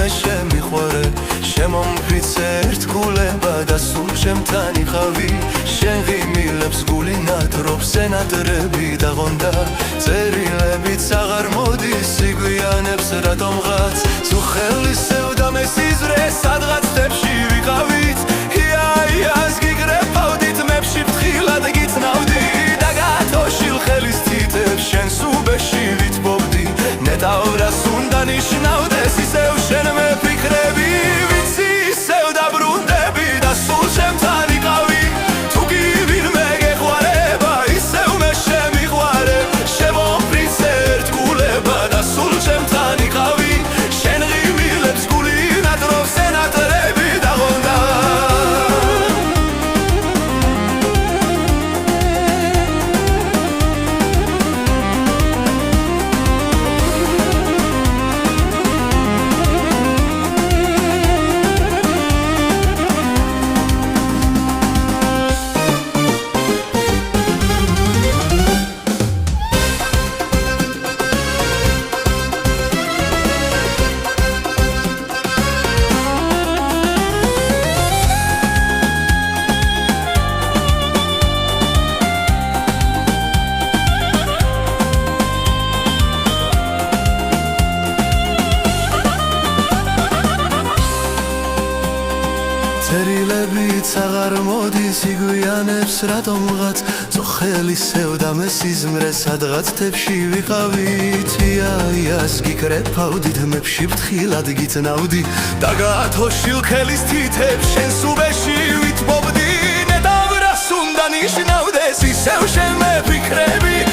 მე შემიყვარე შემომფრიცე ერთგულება და სულ ჩემთან იყავი შენ ღიმილებს გული ნადრობს ენატრები დაღონდა წერილებიც აღარ მოდის იგვიანებს რატომღაც თუ ხელი სევდა მე სიზრე სადღაც თებში ვიყავით იაიას გიგრეფავდით მეფში ფრთხილად გიცნავდი და გათოშილ ხელის თითებს შენს უბეში ვითბობდი ნეტავრას უნდა ნიშნავდეს ისევ შენ მეფიქრები ვიცი ისევ დაბრუნდები და სულ ჩემთან იყავი თუ კი ვინმე გეყვარება ისევ მე შემიყვარე შემომფრიცე ერთგულება და სულ ჩემთან იყავი შენ ღიმილებს გული ნადრობს ენატრები დაღონდა წერილებიც აღარ მოდის იგვიანებს რატომღაც წოხელი სევდა მე სიზმრე სადღაც თებში ვიყავით იაიას გიკრეფავდით მეფში ფრთხილად გიწნავდი და გათოშილ ხელის თითებს შენს უბეში ვითბობდი ნეტავრას უნდა ნიშნავდეს ისევ შენ მეფიქრები